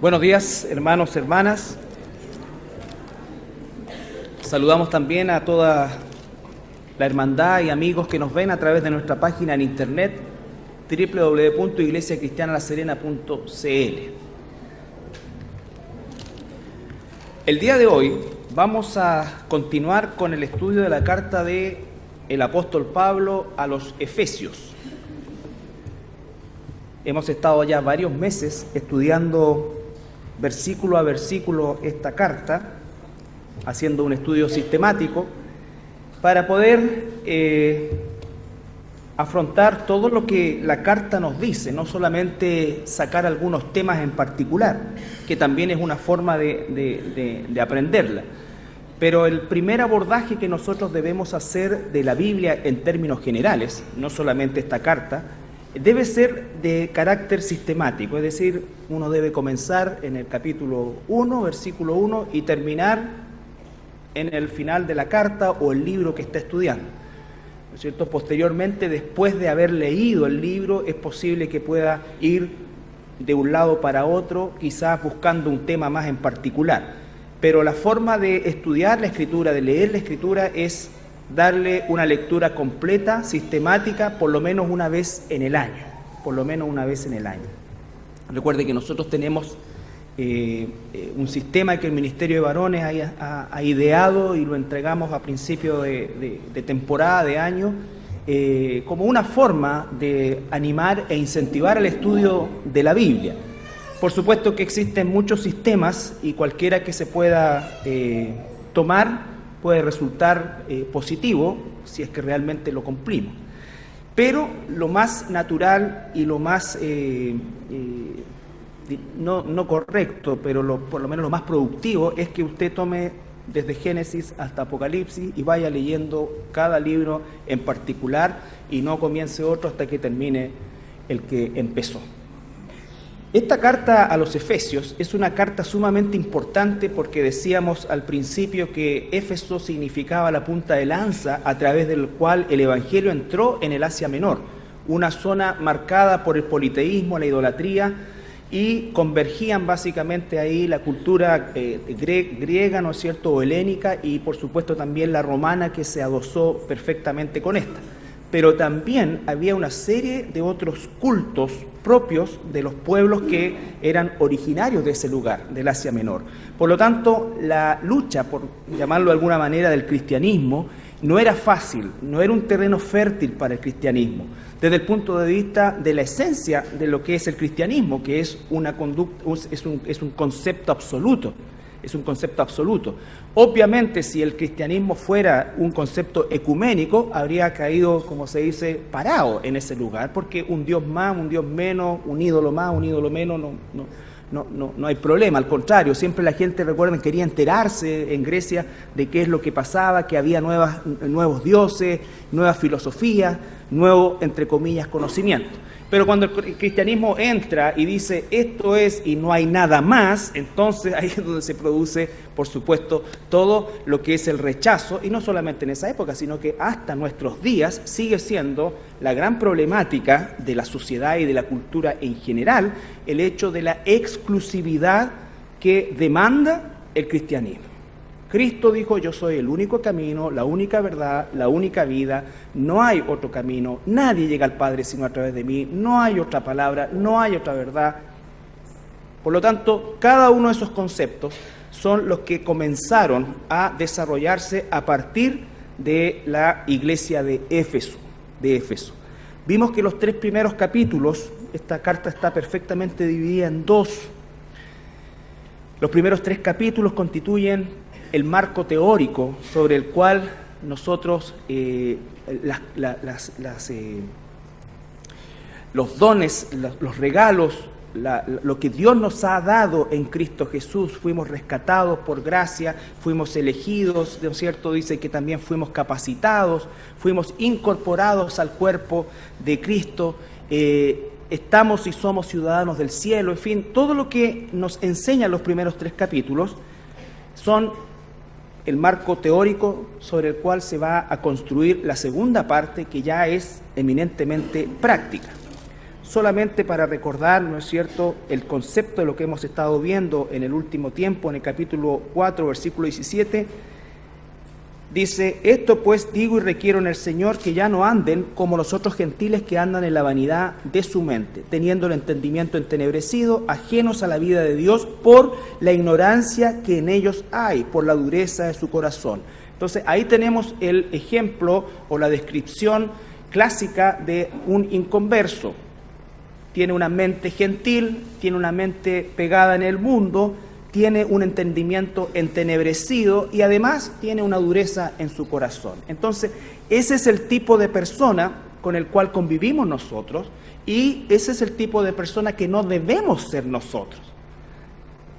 Buenos días, hermanos, hermanas. Saludamos también a toda la hermandad y amigos que nos ven a través de nuestra página en internet www.iglesiacristianalaserena.cl. El día de hoy vamos a continuar con el estudio de la carta del apóstol Pablo a los Efesios. Hemos estado ya varios meses estudiando versículo a versículo esta carta, haciendo un estudio sistemático para poder afrontar todo lo que la carta nos dice, no solamente sacar algunos temas en particular, que también es una forma de aprenderla. Pero el primer abordaje que nosotros debemos hacer de la Biblia en términos generales, no solamente esta carta, debe ser de carácter sistemático, es decir, uno debe comenzar en el capítulo 1, versículo 1, y terminar en el final de la carta o el libro que está estudiando, ¿no es cierto? Posteriormente, después de haber leído el libro, es posible que pueda ir de un lado para otro, quizás buscando un tema más en particular. Pero la forma de estudiar la Escritura, de leer la Escritura, es darle una lectura completa, sistemática, por lo menos una vez en el año. Recuerde que nosotros tenemos un sistema que el Ministerio de Varones ha ideado y lo entregamos a principio de temporada, de año, como una forma de animar e incentivar el estudio de la Biblia. Por supuesto que existen muchos sistemas y cualquiera que se pueda tomar puede resultar positivo si es que realmente lo cumplimos. Pero lo más natural y lo más, no correcto, pero por lo menos lo más productivo es que usted tome desde Génesis hasta Apocalipsis y vaya leyendo cada libro en particular y no comience otro hasta que termine el que empezó. Esta carta a los Efesios es una carta sumamente importante porque decíamos al principio que Éfeso significaba la punta de lanza a través del cual el Evangelio entró en el Asia Menor, una zona marcada por el politeísmo, la idolatría, y convergían básicamente ahí la cultura griega, ¿no es cierto?, o helénica, y por supuesto también la romana, que se adosó perfectamente con esta. Pero también había una serie de otros cultos propios de los pueblos que eran originarios de ese lugar, del Asia Menor. Por lo tanto, la lucha, por llamarlo de alguna manera, del cristianismo, no era fácil, no era un terreno fértil para el cristianismo, desde el punto de vista de la esencia de lo que es el cristianismo, que es una conducta, es un concepto absoluto. Es un concepto absoluto. Obviamente, si el cristianismo fuera un concepto ecuménico, habría caído, como se dice, parado en ese lugar, porque un Dios más, un Dios menos, un ídolo más, un ídolo menos, no hay problema. Al contrario, siempre la gente, recuerden, quería enterarse en Grecia de qué es lo que pasaba, que había nuevos dioses, nuevas filosofías, nuevo, entre comillas, conocimiento. Pero cuando el cristianismo entra y dice esto es y no hay nada más, entonces ahí es donde se produce, por supuesto, todo lo que es el rechazo, y no solamente en esa época, sino que hasta nuestros días sigue siendo la gran problemática de la sociedad y de la cultura en general, el hecho de la exclusividad que demanda el cristianismo. Cristo dijo: yo soy el único camino, la única verdad, la única vida, no hay otro camino, nadie llega al Padre sino a través de mí, no hay otra palabra, no hay otra verdad. Por lo tanto, cada uno de esos conceptos son los que comenzaron a desarrollarse a partir de la iglesia de Éfeso. Vimos que los 3 primeros capítulos, esta carta está perfectamente dividida en 2. Los primeros 3 capítulos constituyen el marco teórico sobre el cual nosotros los dones, los regalos, lo que Dios nos ha dado en Cristo Jesús, fuimos rescatados por gracia, fuimos elegidos, ¿no es cierto? Dice que también fuimos capacitados, fuimos incorporados al cuerpo de Cristo, estamos y somos ciudadanos del cielo, en fin, todo lo que nos enseñan los primeros 3 capítulos son el marco teórico sobre el cual se va a construir la segunda parte, que ya es eminentemente práctica. solamente para recordar, ¿no es cierto?, el concepto de lo que hemos estado viendo en el último tiempo, en el capítulo 4, versículo 17, dice: esto pues digo y requiero en el Señor, que ya no anden como los otros gentiles que andan en la vanidad de su mente, teniendo el entendimiento entenebrecido, ajenos a la vida de Dios por la ignorancia que en ellos hay, por la dureza de su corazón. Entonces ahí tenemos el ejemplo o la descripción clásica de un inconverso. Tiene una mente gentil, tiene una mente pegada en el mundo, tiene un entendimiento entenebrecido y además tiene una dureza en su corazón. Entonces, ese es el tipo de persona con el cual convivimos nosotros y ese es el tipo de persona que no debemos ser nosotros.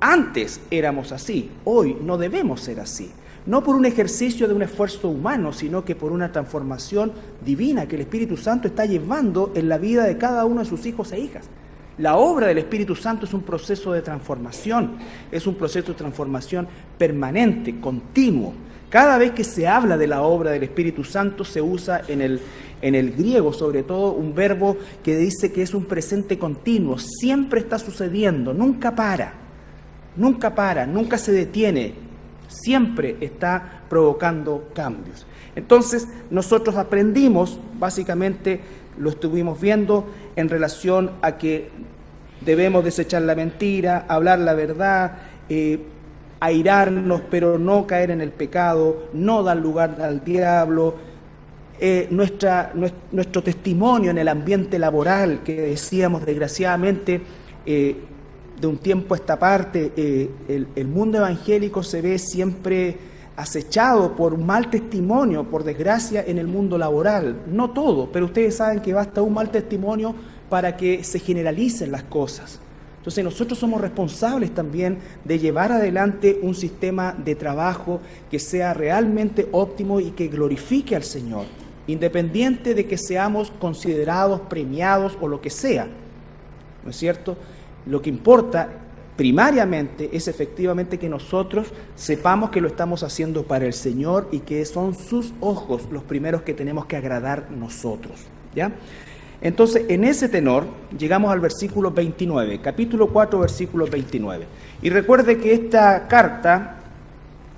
Antes éramos así, hoy no debemos ser así. No por un ejercicio de un esfuerzo humano, sino que por una transformación divina que el Espíritu Santo está llevando en la vida de cada uno de sus hijos e hijas. La obra del Espíritu Santo es un proceso de transformación, es un proceso de transformación permanente, continuo. Cada vez que se habla de la obra del Espíritu Santo se usa en el griego, sobre todo, un verbo que dice que es un presente continuo, siempre está sucediendo, nunca para, nunca se detiene. Siempre está provocando cambios. Entonces, nosotros aprendimos, básicamente lo estuvimos viendo en relación a que debemos desechar la mentira, hablar la verdad, airarnos, pero no caer en el pecado, no dar lugar al diablo. Nuestro testimonio en el ambiente laboral, que decíamos desgraciadamente, de un tiempo a esta parte, el mundo evangélico se ve siempre acechado por un mal testimonio, por desgracia, en el mundo laboral. No todo, pero ustedes saben que basta un mal testimonio para que se generalicen las cosas. Entonces nosotros somos responsables también de llevar adelante un sistema de trabajo que sea realmente óptimo y que glorifique al Señor, independiente de que seamos considerados, premiados o lo que sea, ¿no es cierto? Lo que importa primariamente es efectivamente que nosotros sepamos que lo estamos haciendo para el Señor y que son sus ojos los primeros que tenemos que agradar nosotros, ¿ya? Entonces, en ese tenor, llegamos al versículo 29, capítulo 4, versículo 29. Y recuerde que esta carta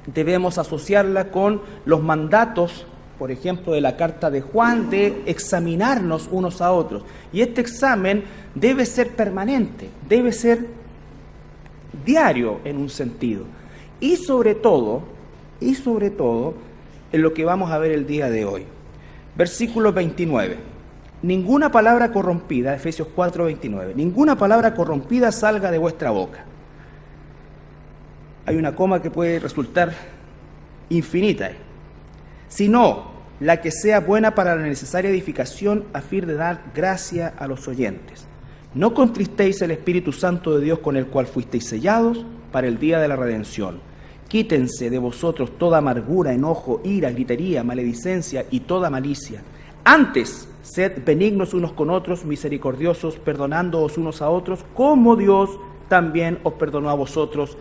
debemos asociarla con los mandatos, por ejemplo, de la carta de Juan, de examinarnos unos a otros. Y este examen debe ser permanente, debe ser diario en un sentido. Y sobre todo, en lo que vamos a ver el día de hoy. Versículo 29. Ninguna palabra corrompida, Efesios 4, 29, ninguna palabra corrompida salga de vuestra boca. Hay una coma que puede resultar infinita, sino la que sea buena para la necesaria edificación a fin de dar gracia a los oyentes. No contristéis el Espíritu Santo de Dios con el cual fuisteis sellados para el día de la redención. Quítense de vosotros toda amargura, enojo, ira, gritería, maledicencia y toda malicia. Antes, sed benignos unos con otros, misericordiosos, perdonándoos unos a otros, como Dios también os perdonó a vosotros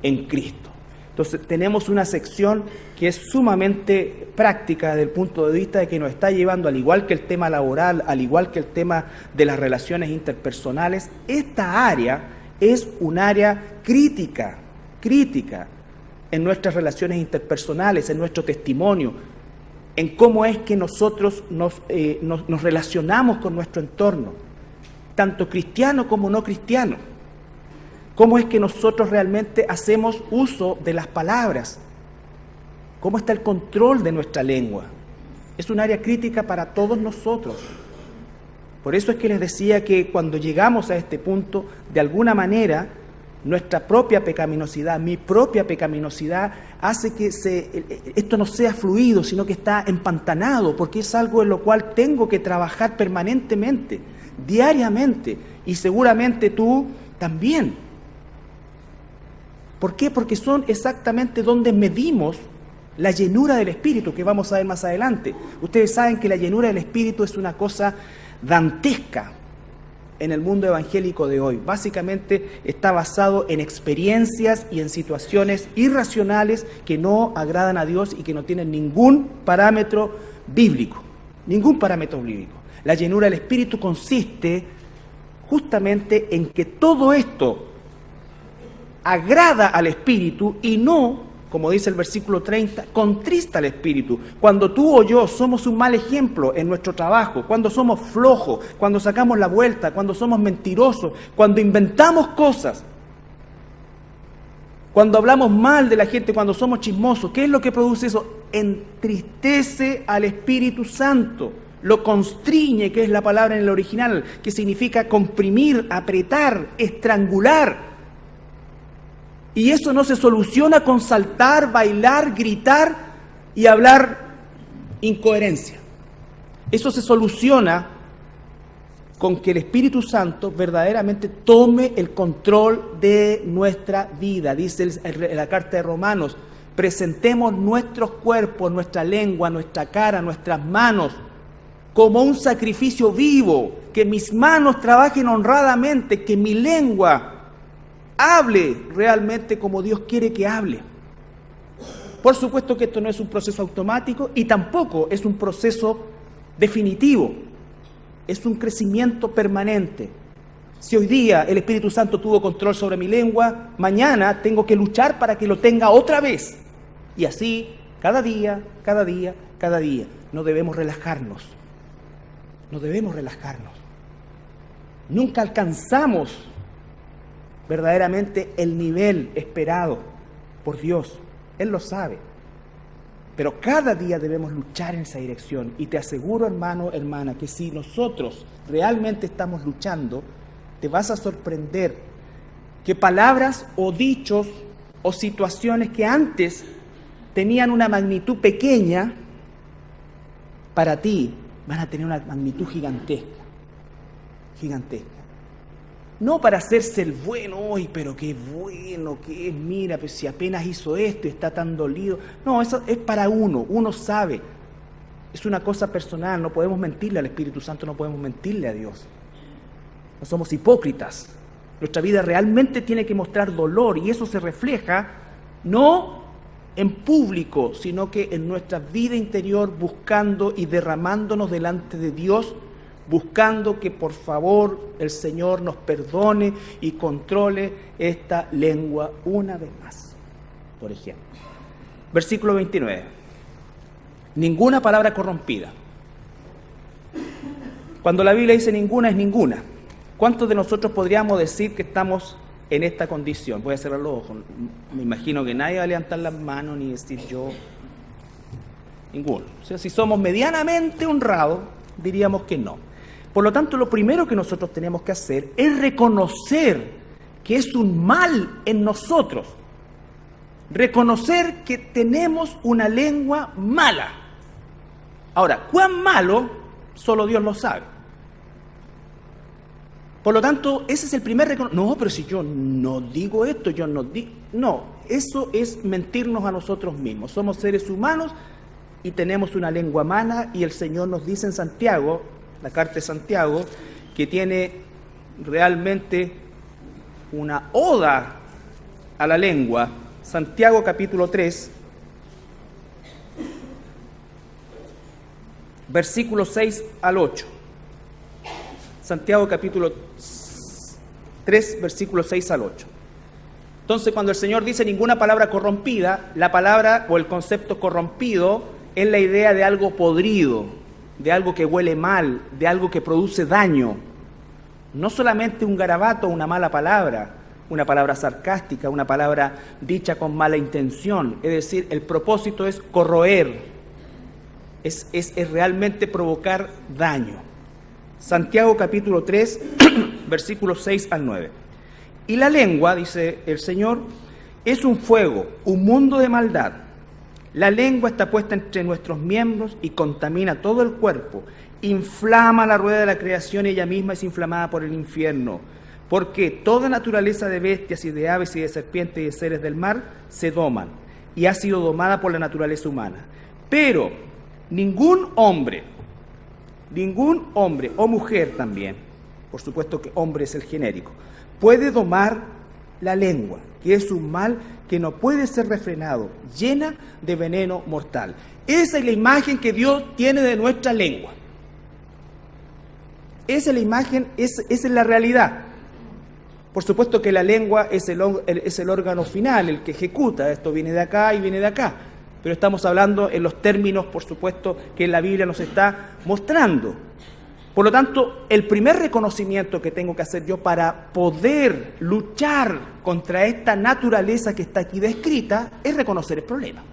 en Cristo. Entonces, tenemos una sección que es sumamente práctica desde el punto de vista de que nos está llevando, al igual que el tema laboral, al igual que el tema de las relaciones interpersonales, esta área es un área crítica en nuestras relaciones interpersonales, en nuestro testimonio, en cómo es que nosotros nos relacionamos con nuestro entorno, tanto cristiano como no cristiano. Cómo es que nosotros realmente hacemos uso de las palabras, cómo está el control de nuestra lengua. Es un área crítica para todos nosotros. Por eso es que les decía que cuando llegamos a este punto, de alguna manera, nuestra propia pecaminosidad, mi propia pecaminosidad, hace que esto no sea fluido, sino que está empantanado, porque es algo en lo cual tengo que trabajar permanentemente, diariamente, y seguramente tú también. ¿Por qué? Porque son exactamente donde medimos la llenura del Espíritu, que vamos a ver más adelante. Ustedes saben que la llenura del Espíritu es una cosa dantesca en el mundo evangélico de hoy. Básicamente está basado en experiencias y en situaciones irracionales que no agradan a Dios y que no tienen ningún parámetro bíblico. Ningún parámetro bíblico. La llenura del Espíritu consiste justamente en que todo esto agrada al Espíritu y no, como dice el versículo 30, contrista al Espíritu. Cuando tú o yo somos un mal ejemplo en nuestro trabajo, cuando somos flojos, cuando sacamos la vuelta, cuando somos mentirosos, cuando inventamos cosas, cuando hablamos mal de la gente, cuando somos chismosos, ¿qué es lo que produce eso? Entristece al Espíritu Santo, lo constriñe, que es la palabra en el original, que significa comprimir, apretar, estrangular. Y eso no se soluciona con saltar, bailar, gritar y hablar incoherencia. Eso se soluciona con que el Espíritu Santo verdaderamente tome el control de nuestra vida. Dice la carta de Romanos, presentemos nuestros cuerpos, nuestra lengua, nuestra cara, nuestras manos, como un sacrificio vivo, que mis manos trabajen honradamente, que mi lengua hable realmente como Dios quiere que hable. Por supuesto que esto no es un proceso automático y tampoco es un proceso definitivo. Es un crecimiento permanente. Si hoy día el Espíritu Santo tuvo control sobre mi lengua, mañana tengo que luchar para que lo tenga otra vez. Y así, cada día, cada día, cada día. No debemos relajarnos. No debemos relajarnos. Nunca alcanzamos verdaderamente el nivel esperado por Dios. Él lo sabe. Pero cada día debemos luchar en esa dirección. Y te aseguro, hermano, hermana, que si nosotros realmente estamos luchando, te vas a sorprender que palabras o dichos o situaciones que antes tenían una magnitud pequeña, para ti van a tener una magnitud gigantesca. Gigantesca. No para hacerse el bueno hoy, pero qué bueno que es, mira, pues si apenas hizo esto y está tan dolido. No, eso es para uno sabe. Es una cosa personal, no podemos mentirle al Espíritu Santo, no podemos mentirle a Dios. No somos hipócritas. Nuestra vida realmente tiene que mostrar dolor y eso se refleja no en público, sino que en nuestra vida interior, buscando y derramándonos delante de Dios, buscando que por favor el Señor nos perdone y controle esta lengua una vez más. Por ejemplo, versículo 29. Ninguna palabra corrompida. Cuando la Biblia dice ninguna, es ninguna. ¿Cuántos de nosotros podríamos decir que estamos en esta condición? Voy a cerrar los ojos. Me imagino que nadie va a levantar las manos ni decir yo. Ninguno. O sea, si somos medianamente honrados, diríamos que no. Por lo tanto, lo primero que nosotros tenemos que hacer es reconocer que es un mal en nosotros. Reconocer que tenemos una lengua mala. Ahora, ¿cuán malo? Solo Dios lo sabe. Por lo tanto, ese es el primer reconocimiento. No, pero si yo no digo esto, yo no digo... No, eso es mentirnos a nosotros mismos. Somos seres humanos y tenemos una lengua mala y el Señor nos dice en Santiago, la carta de Santiago, que tiene realmente una oda a la lengua. Santiago capítulo 3, versículos 6 al 8. Santiago capítulo 3, versículos 6 al 8. Entonces, cuando el Señor dice ninguna palabra corrompida, la palabra o el concepto corrompido es la idea de algo podrido, de algo que huele mal, de algo que produce daño. No solamente un garabato, una mala palabra, una palabra sarcástica, una palabra dicha con mala intención. Es decir, el propósito es corroer, es realmente provocar daño. Santiago capítulo 3, versículos 6 al 9. Y la lengua, dice el Señor, es un fuego, un mundo de maldad. La lengua está puesta entre nuestros miembros y contamina todo el cuerpo. Inflama la rueda de la creación y ella misma es inflamada por el infierno. Porque toda naturaleza de bestias y de aves y de serpientes y de seres del mar se doman y ha sido domada por la naturaleza humana. Pero ningún hombre o mujer también, por supuesto que hombre es el genérico, puede domar la lengua, que es un mal que no puede ser refrenado, llena de veneno mortal. Esa es la imagen que Dios tiene de nuestra lengua. Esa es la imagen, esa es la realidad. Por supuesto que la lengua es el órgano final, el que ejecuta. Esto viene de acá y viene de acá. Pero estamos hablando en los términos, por supuesto, que la Biblia nos está mostrando. Por lo tanto, el primer reconocimiento que tengo que hacer yo para poder luchar contra esta naturaleza que está aquí descrita es reconocer el problema.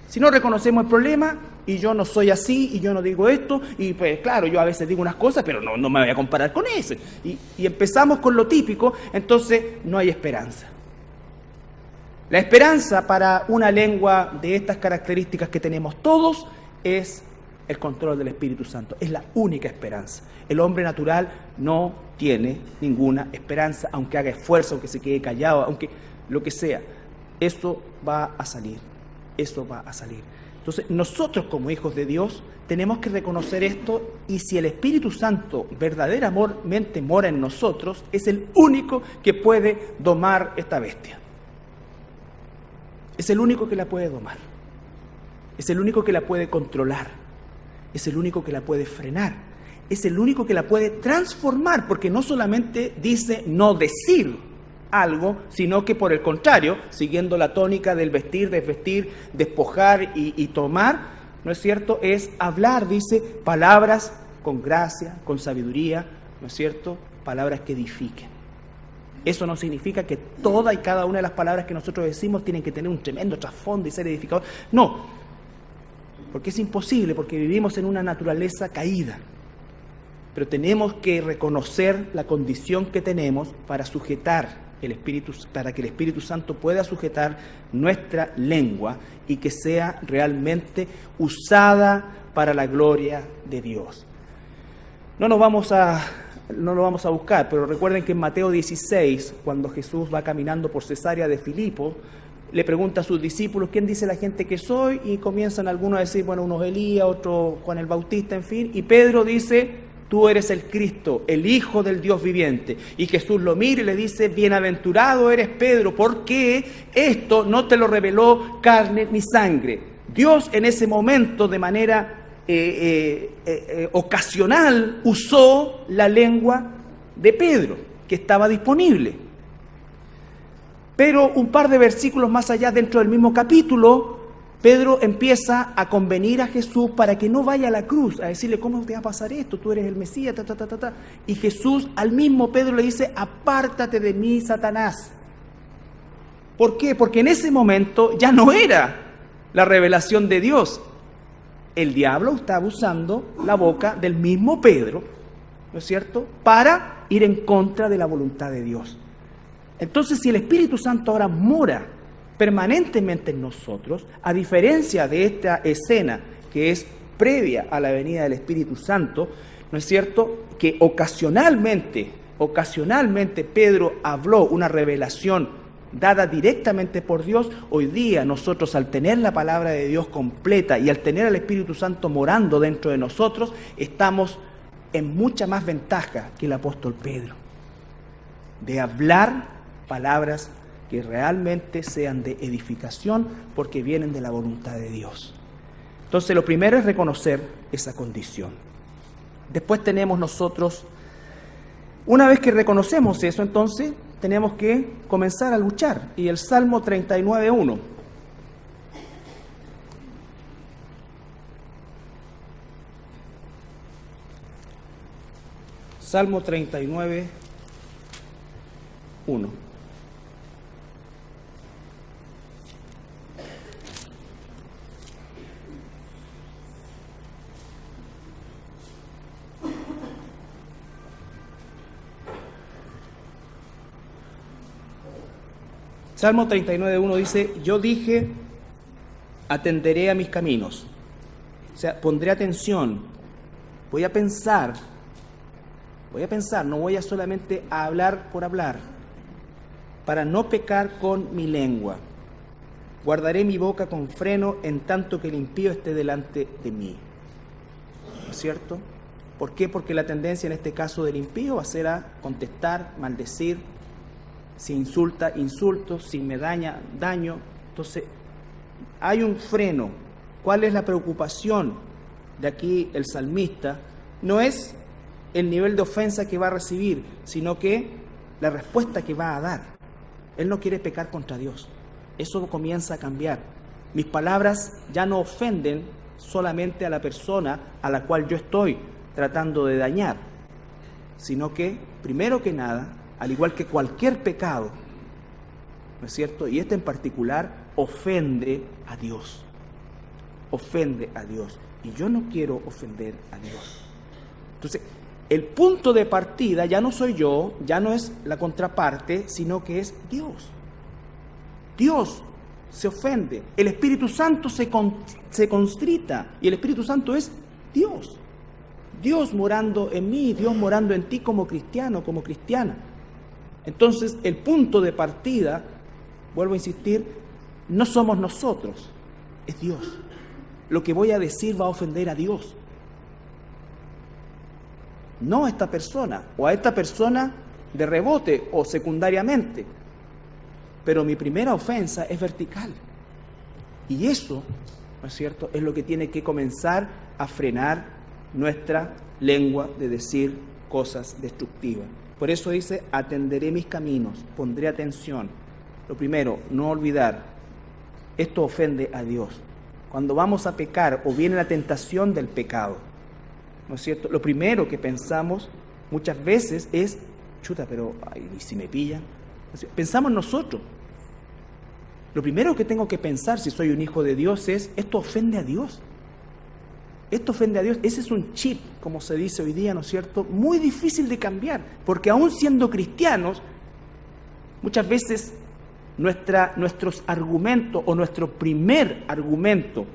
Si no reconocemos el problema, y yo no soy así, y yo no digo esto, y pues claro, yo a veces digo unas cosas, pero no me voy a comparar con ese. Y empezamos con lo típico, entonces no hay esperanza. La esperanza para una lengua de estas características que tenemos todos es el control del Espíritu Santo. Es la única esperanza. El hombre natural no tiene ninguna esperanza, aunque haga esfuerzo, aunque se quede callado, aunque lo que sea. Eso va a salir. Eso va a salir. Entonces, nosotros como hijos de Dios tenemos que reconocer esto, y si el Espíritu Santo verdaderamente mora en nosotros, es el único que puede domar esta bestia. Es el único que la puede domar. Es el único que la puede controlar. Es el único que la puede frenar. Es el único que la puede transformar, porque no solamente dice no decir algo, sino que por el contrario, siguiendo la tónica del vestir, desvestir, despojar y tomar, ¿no es cierto? Es hablar, dice, palabras con gracia, con sabiduría, ¿no es cierto? Palabras que edifiquen. Eso no significa que toda y cada una de las palabras que nosotros decimos tienen que tener un tremendo trasfondo y ser edificador. No, porque es imposible, porque vivimos en una naturaleza caída. Pero tenemos que reconocer la condición que tenemos para sujetar el Espíritu, para que el Espíritu Santo pueda sujetar nuestra lengua y que sea realmente usada para la gloria de Dios. No lo vamos a buscar, pero recuerden que en Mateo 16, cuando Jesús va caminando por Cesarea de Filipo, le pregunta a sus discípulos, ¿quién dice la gente que soy? Y comienzan algunos a decir, bueno, unos Elías, otros Juan el Bautista, en fin. Y Pedro dice, tú eres el Cristo, el Hijo del Dios viviente. Y Jesús lo mira y le dice, bienaventurado eres Pedro, porque esto no te lo reveló carne ni sangre. Dios en ese momento, de manera ocasional, usó la lengua de Pedro, que estaba disponible. Pero un par de versículos más allá, dentro del mismo capítulo, Pedro empieza a convenir a Jesús para que no vaya a la cruz, a decirle, ¿cómo te va a pasar esto? Tú eres el Mesías, Y Jesús al mismo Pedro le dice, apártate de mí, Satanás. ¿Por qué? Porque en ese momento ya no era la revelación de Dios. El diablo estaba usando la boca del mismo Pedro, ¿no es cierto?, para ir en contra de la voluntad de Dios. Entonces, si el Espíritu Santo ahora mora permanentemente en nosotros, a diferencia de esta escena que es previa a la venida del Espíritu Santo, ¿no es cierto?, que ocasionalmente Pedro habló una revelación dada directamente por Dios. Hoy día nosotros, al tener la palabra de Dios completa y al tener al Espíritu Santo morando dentro de nosotros, estamos en mucha más ventaja que el apóstol Pedro, de hablar palabras que realmente sean de edificación, porque vienen de la voluntad de Dios. Entonces, lo primero es reconocer esa condición. Después tenemos nosotros, una vez que reconocemos eso, entonces tenemos que comenzar a luchar. Y el Salmo 39:1. Salmo 39:1. Salmo 39:1 dice, yo dije, atenderé a mis caminos. O sea, pondré atención, voy a pensar, no voy a solamente a hablar por hablar, para no pecar con mi lengua. Guardaré mi boca con freno en tanto que el impío esté delante de mí. ¿No es cierto? ¿Por qué? Porque la tendencia en este caso del impío va a ser a contestar, maldecir. Si insulta, insulto. Si me daña, daño. Entonces, hay un freno. ¿Cuál es la preocupación de aquí el salmista? No es el nivel de ofensa que va a recibir, sino que la respuesta que va a dar. Él no quiere pecar contra Dios. Eso comienza a cambiar. Mis palabras ya no ofenden solamente a la persona a la cual yo estoy tratando de dañar, sino que, primero que nada, al igual que cualquier pecado, ¿no es cierto? Y este en particular ofende a Dios. Ofende a Dios. Y yo no quiero ofender a Dios. Entonces, el punto de partida ya no soy yo, ya no es la contraparte, sino que es Dios. Dios se ofende. El Espíritu Santo se constrita. Y el Espíritu Santo es Dios. Dios morando en mí, Dios morando en ti como cristiano, como cristiana. Entonces, el punto de partida, vuelvo a insistir, no somos nosotros, es Dios. Lo que voy a decir va a ofender a Dios. No a esta persona, o a esta persona de rebote o secundariamente. Pero mi primera ofensa es vertical. Y eso, ¿no es cierto?, es lo que tiene que comenzar a frenar nuestra lengua de decir cosas destructivas. Por eso dice, atenderé mis caminos, pondré atención. Lo primero, no olvidar, esto ofende a Dios. Cuando vamos a pecar o viene la tentación del pecado, ¿no es cierto? Lo primero que pensamos muchas veces es, chuta, pero ay, ¿y si me pillan? Pensamos nosotros. Lo primero que tengo que pensar si soy un hijo de Dios es, esto ofende a Dios. Esto ofende a Dios. Ese es un chip, como se dice hoy día, ¿no es cierto? Muy difícil de cambiar, porque aún siendo cristianos, muchas veces nuestros argumentos o nuestro primer argumento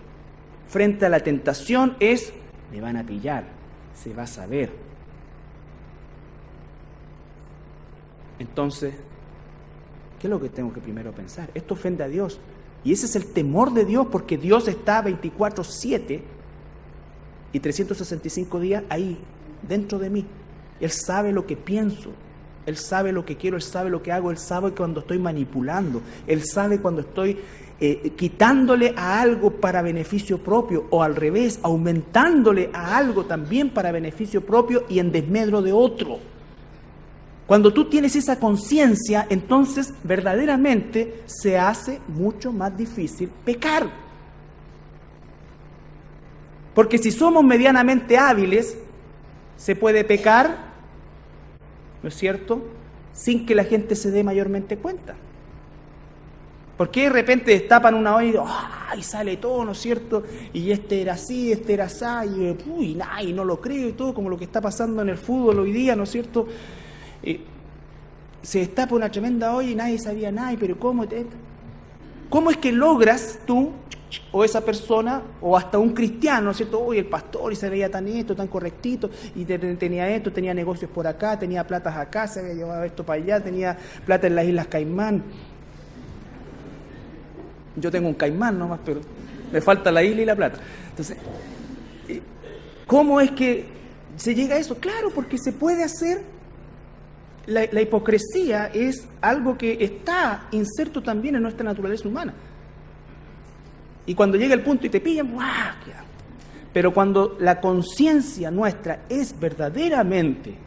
frente a la tentación es, me van a pillar, se va a saber. Entonces, ¿qué es lo que tengo que primero pensar? Esto ofende a Dios. Y ese es el temor de Dios, porque Dios está 24/7 y 365 días ahí, dentro de mí. Él sabe lo que pienso, Él sabe lo que quiero, Él sabe lo que hago, Él sabe cuando estoy manipulando, Él sabe cuando estoy quitándole a algo para beneficio propio, o al revés, aumentándole a algo también para beneficio propio y en desmedro de otro. Cuando tú tienes esa conciencia, entonces verdaderamente se hace mucho más difícil pecar. Porque si somos medianamente hábiles, se puede pecar, ¿no es cierto?, sin que la gente se dé mayormente cuenta. Porque de repente destapan una olla y ¡ay! Sale todo, ¿no es cierto? Y este era así, este era así, y no lo creo, y todo, como lo que está pasando en el fútbol hoy día, ¿no es cierto? Se destapa una tremenda olla y nadie sabía nada, pero ¿cómo es que logras tú, o esa persona, o hasta un cristiano, ¿no es cierto? Oye, el pastor, y se veía tan esto, tan correctito, y tenía esto, tenía negocios por acá, tenía platas acá, se había llevado esto para allá, tenía plata en las Islas Caimán. Yo tengo un Caimán nomás, pero me falta la isla y la plata. Entonces, ¿cómo es que se llega a eso? Claro, porque se puede hacer. La hipocresía es algo que está inserto también en nuestra naturaleza humana. Y cuando llega el punto y te pillan, ¡guau! Pero cuando la conciencia nuestra es verdaderamente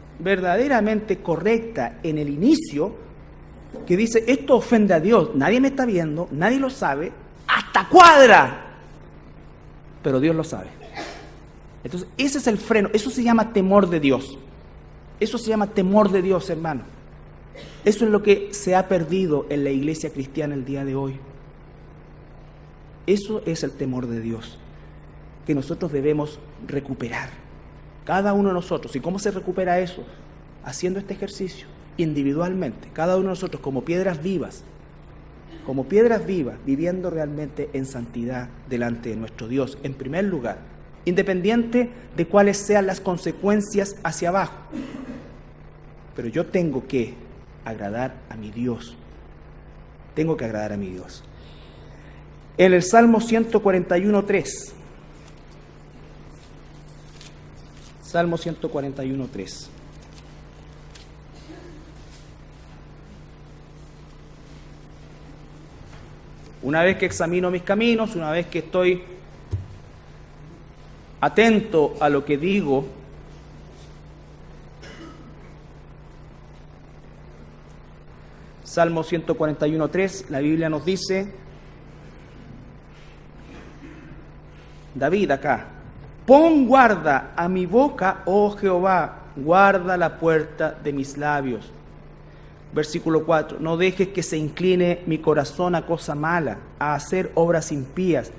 correcta en el inicio, que dice, esto ofende a Dios, nadie me está viendo, nadie lo sabe, hasta cuadra, pero Dios lo sabe. Entonces, ese es el freno, eso se llama temor de Dios. Eso se llama temor de Dios, hermano. Eso es lo que se ha perdido en la iglesia cristiana el día de hoy. Eso es el temor de Dios, que nosotros debemos recuperar. Cada uno de nosotros. ¿Y cómo se recupera eso? Haciendo este ejercicio, individualmente. Cada uno de nosotros como piedras vivas, viviendo realmente en santidad delante de nuestro Dios, en primer lugar, independiente de cuáles sean las consecuencias hacia abajo. Pero yo tengo que agradar a mi Dios. Tengo que agradar a mi Dios. En el Salmo 141:3. Salmo 141:3. Una vez que examino mis caminos, una vez que estoy atento a lo que digo, Salmo 141:3, la Biblia nos dice, David acá, pon guarda a mi boca, oh Jehová, guarda la puerta de mis labios. Versículo 4, no dejes que se incline mi corazón a cosa mala, a hacer obras impías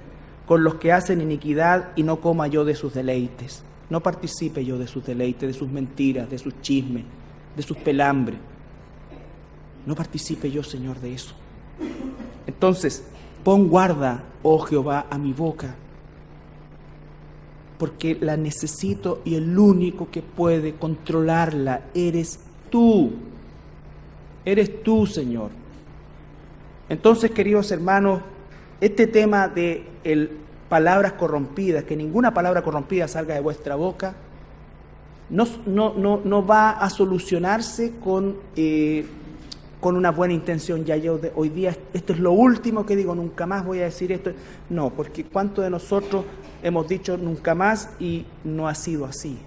con los que hacen iniquidad, y no coma yo de sus deleites. No participe yo de sus deleites, de sus mentiras, de sus chismes, de sus pelambres. No participe yo, Señor, de eso. Entonces, pon guarda, oh Jehová, a mi boca, porque la necesito, y el único que puede controlarla eres tú. Eres tú, Señor. Entonces, queridos hermanos, este tema de palabras corrompidas, que ninguna palabra corrompida salga de vuestra boca, no va a solucionarse con una buena intención. Ya yo hoy día, esto es lo último que digo, nunca más voy a decir esto. No, porque ¿cuántos de nosotros hemos dicho nunca más y no ha sido así?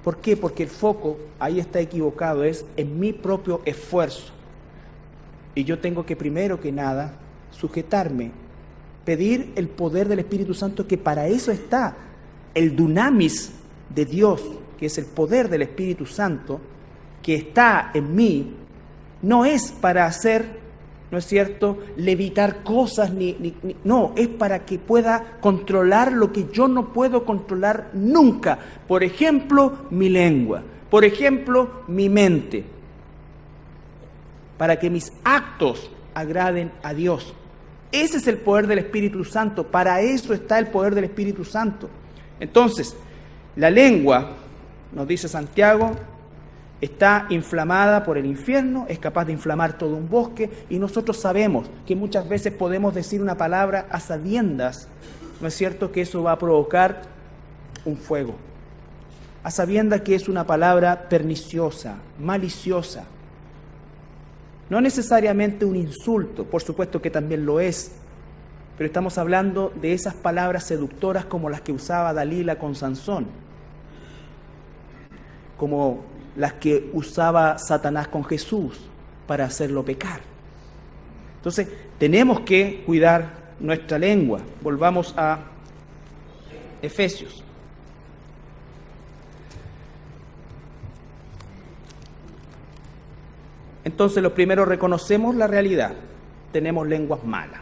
¿Por qué? Porque el foco ahí está equivocado, es en mi propio esfuerzo. Y yo tengo que, primero que nada, sujetarme, pedir el poder del Espíritu Santo, que para eso está el dunamis de Dios, que es el poder del Espíritu Santo, que está en mí. No es para hacer, ¿no es cierto?, levitar cosas, no, es para que pueda controlar lo que yo no puedo controlar nunca. Por ejemplo, mi lengua, por ejemplo, mi mente, para que mis actos agraden a Dios. Ese es el poder del Espíritu Santo, para eso está el poder del Espíritu Santo. Entonces, la lengua, nos dice Santiago, está inflamada por el infierno, es capaz de inflamar todo un bosque, y nosotros sabemos que muchas veces podemos decir una palabra a sabiendas, ¿no es cierto?, que eso va a provocar un fuego, a sabiendas que es una palabra perniciosa, maliciosa. No necesariamente un insulto, por supuesto que también lo es, pero estamos hablando de esas palabras seductoras como las que usaba Dalila con Sansón, como las que usaba Satanás con Jesús para hacerlo pecar. Entonces, tenemos que cuidar nuestra lengua. Volvamos a Efesios. Entonces, lo primero, reconocemos la realidad. Tenemos lenguas malas.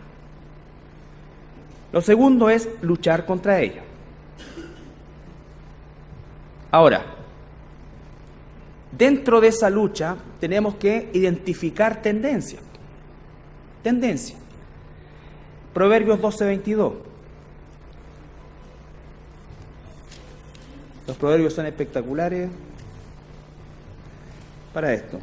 Lo segundo es luchar contra ella. Ahora, dentro de esa lucha tenemos que identificar tendencias. Tendencia. Proverbios 12:22. Los proverbios son espectaculares para esto.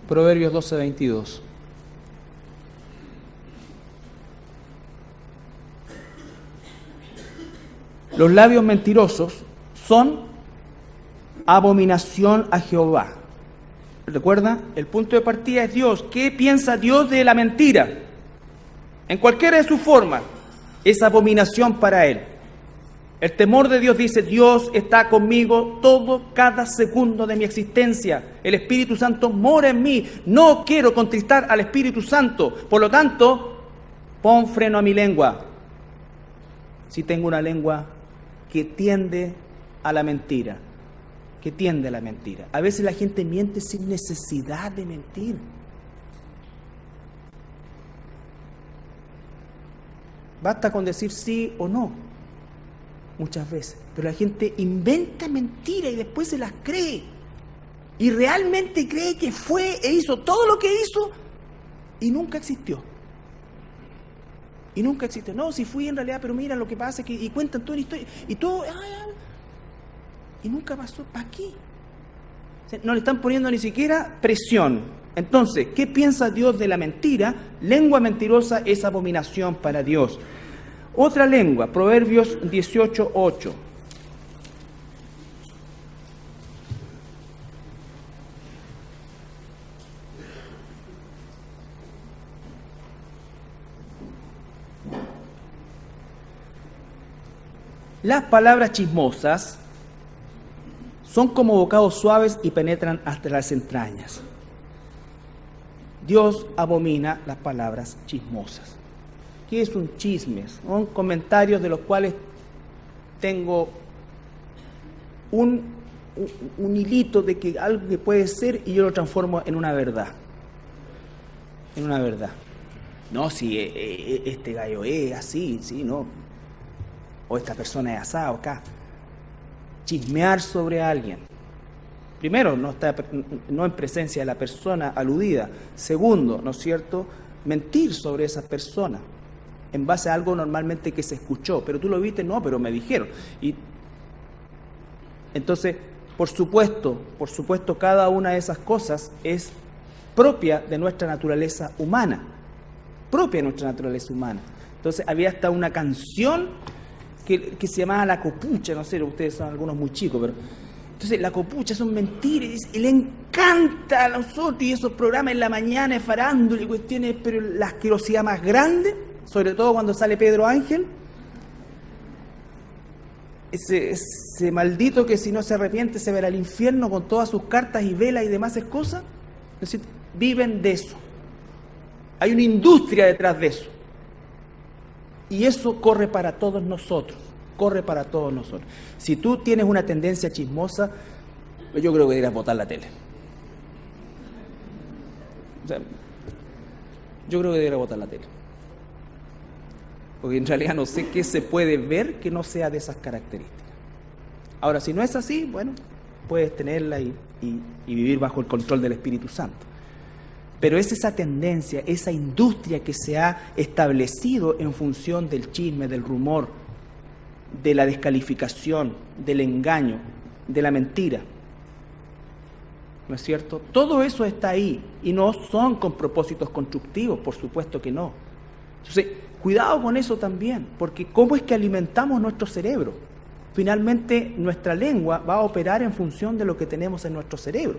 Proverbios 12:22. Los labios mentirosos son abominación a Jehová. ¿Recuerda? El punto de partida es Dios. ¿Qué piensa Dios de la mentira? En cualquiera de sus formas, es abominación para Él. El temor de Dios dice, Dios está conmigo cada segundo de mi existencia. El Espíritu Santo mora en mí. No quiero contristar al Espíritu Santo. Por lo tanto, pon freno a mi lengua. Si tengo una lengua que tiende a la mentira, que tiende a la mentira. A veces la gente miente sin necesidad de mentir. Basta con decir sí o no, muchas veces. Pero la gente inventa mentiras y después se las cree. Y realmente cree que fue e hizo todo lo que hizo y nunca existió. Y nunca existe. No, si fui en realidad, pero mira lo que pasa, que, y cuentan toda la historia, y todo, y nunca pasó. ¿Para qué? O sea, no le están poniendo ni siquiera presión. Entonces, ¿qué piensa Dios de la mentira? Lengua mentirosa es abominación para Dios. Otra lengua, Proverbios 18:8. Las palabras chismosas son como bocados suaves y penetran hasta las entrañas. Dios abomina las palabras chismosas. ¿Qué es un chisme? Son comentarios de los cuales tengo un hilito de que algo que puede ser y yo lo transformo en una verdad. En una verdad. No, si este gallo es así, sí, no. O esta persona es asada o acá. Chismear sobre alguien. Primero, no en presencia de la persona aludida. Segundo, ¿no es cierto?, mentir sobre esa persona en base a algo normalmente que se escuchó. Pero tú lo viste, no, pero me dijeron. Y entonces, por supuesto, cada una de esas cosas es propia de nuestra naturaleza humana. Propia de nuestra naturaleza humana. Entonces, había hasta una canción que se llamaba La Copucha, no sé, ustedes son algunos muy chicos, pero... Entonces, La Copucha son mentiras, y le encanta a nosotros, y esos programas en la mañana de farándula y cuestiones, pero la asquerosidad más grande, sobre todo cuando sale Pedro Ángel, ese maldito que si no se arrepiente se verá al infierno con todas sus cartas y velas y demás cosas, es decir, viven de eso. Hay una industria detrás de eso. Y eso corre para todos nosotros. Corre para todos nosotros. Si tú tienes una tendencia chismosa, yo creo que deberías botar la tele. O sea, yo creo que deberías botar la tele. Porque en realidad no sé qué se puede ver que no sea de esas características. Ahora, si no es así, bueno, puedes tenerla y vivir bajo el control del Espíritu Santo. Pero es esa tendencia, esa industria que se ha establecido en función del chisme, del rumor, de la descalificación, del engaño, de la mentira. ¿No es cierto? Todo eso está ahí y no son con propósitos constructivos, por supuesto que no. Entonces, cuidado con eso también, porque ¿cómo es que alimentamos nuestro cerebro? Finalmente, nuestra lengua va a operar en función de lo que tenemos en nuestro cerebro.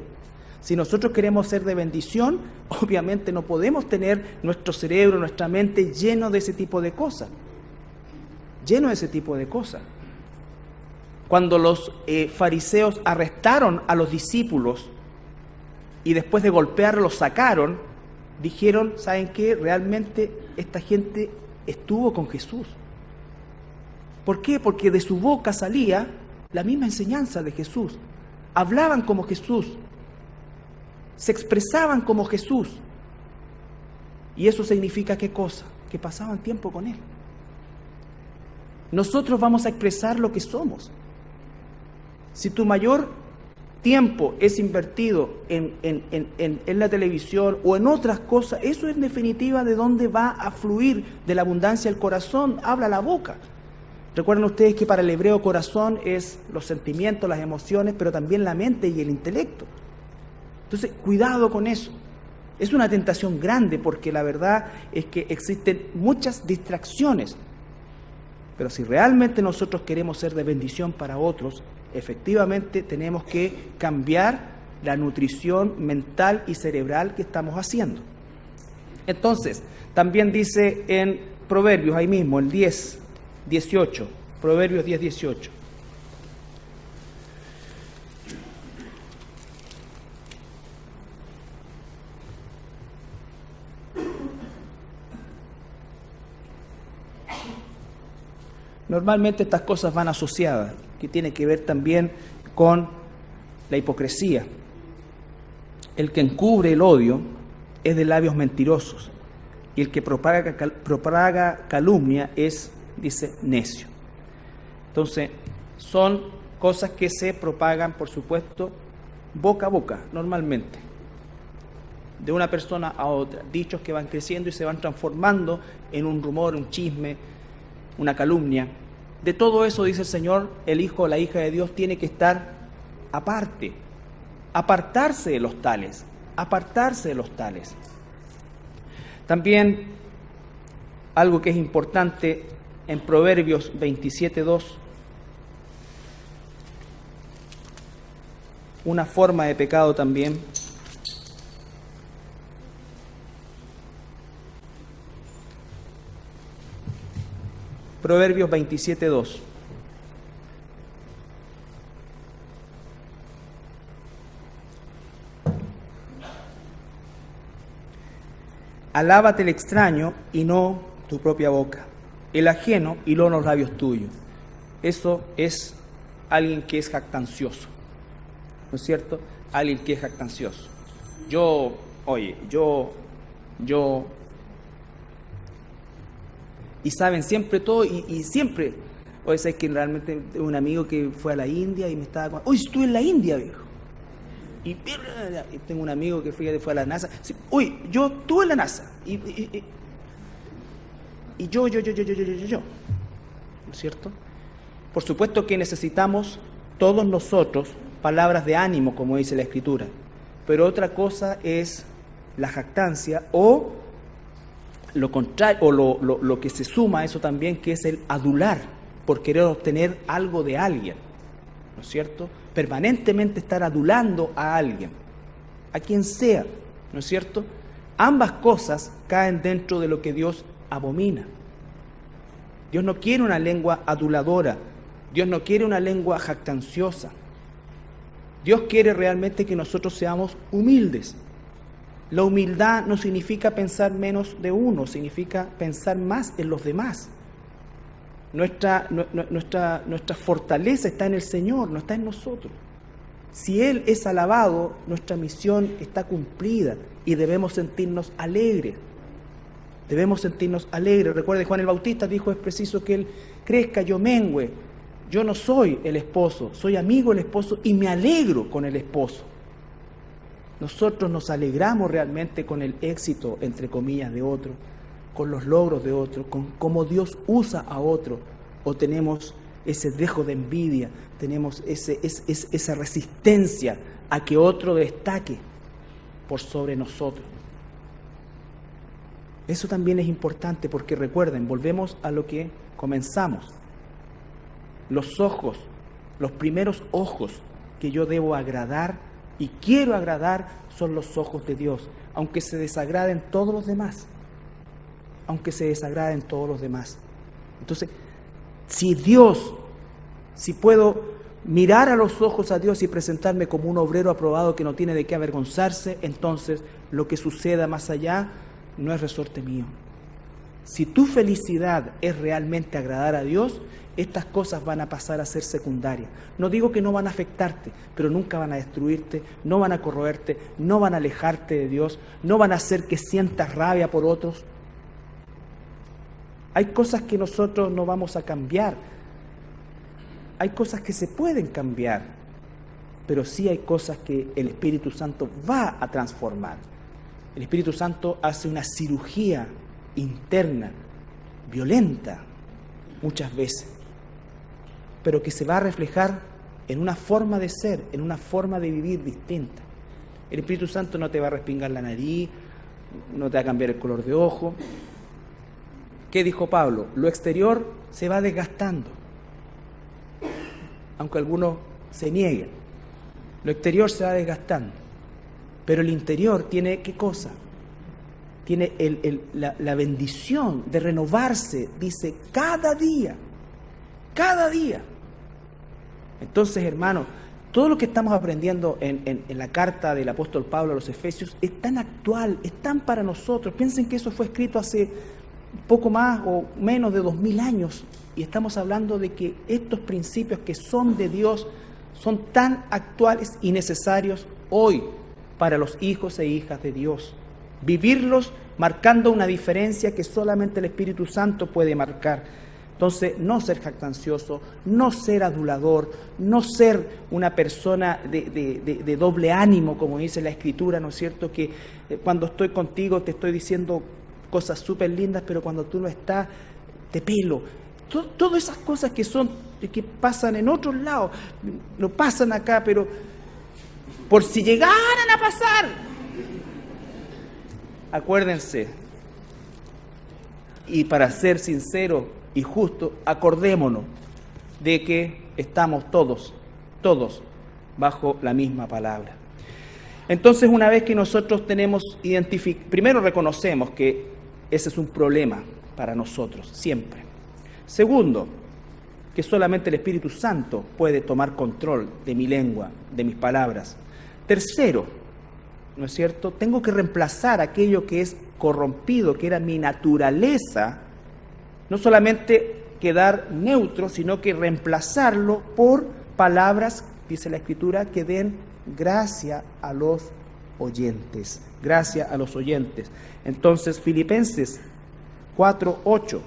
Si nosotros queremos ser de bendición, obviamente no podemos tener nuestro cerebro, nuestra mente lleno de ese tipo de cosas. Lleno de ese tipo de cosas. Cuando los fariseos arrestaron a los discípulos y después de golpearlos los sacaron, dijeron, ¿saben qué? Realmente esta gente estuvo con Jesús. ¿Por qué? Porque de su boca salía la misma enseñanza de Jesús. Hablaban como Jesús. Se expresaban como Jesús. ¿Y eso significa qué cosa? Que pasaban tiempo con Él. Nosotros vamos a expresar lo que somos. Si tu mayor tiempo es invertido en la televisión o en otras cosas, eso es en definitiva de dónde va a fluir de la abundancia del corazón, habla la boca. Recuerden ustedes que para el hebreo corazón es los sentimientos, las emociones, pero también la mente y el intelecto. Entonces, cuidado con eso. Es una tentación grande porque la verdad es que existen muchas distracciones. Pero si realmente nosotros queremos ser de bendición para otros, efectivamente tenemos que cambiar la nutrición mental y cerebral que estamos haciendo. Entonces, también dice en Proverbios, ahí mismo, el 10, 18, Proverbios 10, 18. Normalmente estas cosas van asociadas, que tiene que ver también con la hipocresía. El que encubre el odio es de labios mentirosos, y el que propaga calumnia es, dice, necio. Entonces, son cosas que se propagan, por supuesto, boca a boca, normalmente, de una persona a otra, dichos que van creciendo y se van transformando en un rumor, un chisme, una calumnia. De todo eso, dice el Señor, el hijo o la hija de Dios tiene que estar aparte, apartarse de los tales, apartarse de los tales. También algo que es importante en Proverbios 27:2, una forma de pecado también. Proverbios 27:2. Alábate el extraño y no tu propia boca, el ajeno y no los labios tuyos. Eso es alguien que es jactancioso, ¿no es cierto? Alguien que es jactancioso. Y saben siempre todo y siempre. Oye, es que realmente un amigo que fue a la India y me estaba... Oye, estuve en la India, viejo. Y tengo un amigo que fue a la NASA. Sí, uy, yo estuve en la NASA. Y yo. ¿No es cierto? Por supuesto que necesitamos todos nosotros palabras de ánimo, como dice la Escritura. Pero otra cosa es la jactancia o lo contrario, o lo que se suma a eso también, que es el adular por querer obtener algo de alguien. ¿No es cierto? Permanentemente estar adulando a alguien, a quien sea, ¿no es cierto? Ambas cosas caen dentro de lo que Dios abomina. Dios no quiere una lengua aduladora, Dios no quiere una lengua jactanciosa. Dios quiere realmente que nosotros seamos humildes. La humildad no significa pensar menos de uno, significa pensar más en los demás. Nuestra fortaleza está en el Señor, no está en nosotros. Si Él es alabado, nuestra misión está cumplida y debemos sentirnos alegres. Debemos sentirnos alegres. Recuerde, Juan el Bautista dijo, es preciso que Él crezca, yo mengüe. Yo no soy el esposo, soy amigo del esposo y me alegro con el esposo. Nosotros nos alegramos realmente con el éxito, entre comillas, de otro, con los logros de otro, con cómo Dios usa a otro, o tenemos ese dejo de envidia, tenemos esa resistencia a que otro destaque por sobre nosotros. Eso también es importante porque recuerden, volvemos a lo que comenzamos. Los ojos, los primeros ojos que yo debo agradar y quiero agradar son los ojos de Dios, aunque se desagraden todos los demás. Aunque se desagraden todos los demás. Entonces, si puedo mirar a los ojos a Dios y presentarme como un obrero aprobado que no tiene de qué avergonzarse, entonces lo que suceda más allá no es resorte mío. Si tu felicidad es realmente agradar a Dios, estas cosas van a pasar a ser secundarias. No digo que no van a afectarte, pero nunca van a destruirte, no van a corroerte, no van a alejarte de Dios, no van a hacer que sientas rabia por otros. Hay cosas que nosotros no vamos a cambiar. Hay cosas que se pueden cambiar, pero sí hay cosas que el Espíritu Santo va a transformar. El Espíritu Santo hace una cirugía interna, violenta, muchas veces, pero que se va a reflejar en una forma de ser, en una forma de vivir distinta. El Espíritu Santo no te va a respingar la nariz, no te va a cambiar el color de ojo. ¿Qué dijo Pablo? Lo exterior se va desgastando, aunque algunos se nieguen. Lo exterior se va desgastando, pero el interior tiene ¿qué cosa? Tiene la bendición de renovarse, dice, cada día. Cada día. Entonces, hermanos, todo lo que estamos aprendiendo en la carta del apóstol Pablo a los Efesios es tan actual, es tan para nosotros. Piensen que eso fue escrito hace poco más o menos de 2000 años y estamos hablando de que estos principios que son de Dios son tan actuales y necesarios hoy para los hijos e hijas de Dios. Vivirlos marcando una diferencia que solamente el Espíritu Santo puede marcar. Entonces, no ser jactancioso, no ser adulador, no ser una persona de doble ánimo, como dice la Escritura, ¿no es cierto? Que cuando estoy contigo te estoy diciendo cosas súper lindas, pero cuando tú no estás, te pelo. Todas esas cosas que pasan en otros lados, no pasan acá, pero por si llegaran a pasar, acuérdense, y para ser sinceros y justos, acordémonos de que estamos todos bajo la misma palabra. Entonces, una vez que nosotros tenemos primero reconocemos que ese es un problema para nosotros, siempre. Segundo, que solamente el Espíritu Santo puede tomar control de mi lengua, de mis palabras. Tercero, ¿no es cierto? Tengo que reemplazar aquello que es corrompido, que era mi naturaleza, no solamente quedar neutro, sino que reemplazarlo por palabras, dice la Escritura, que den gracia a los oyentes, gracia a los oyentes. Entonces, Filipenses 4:8.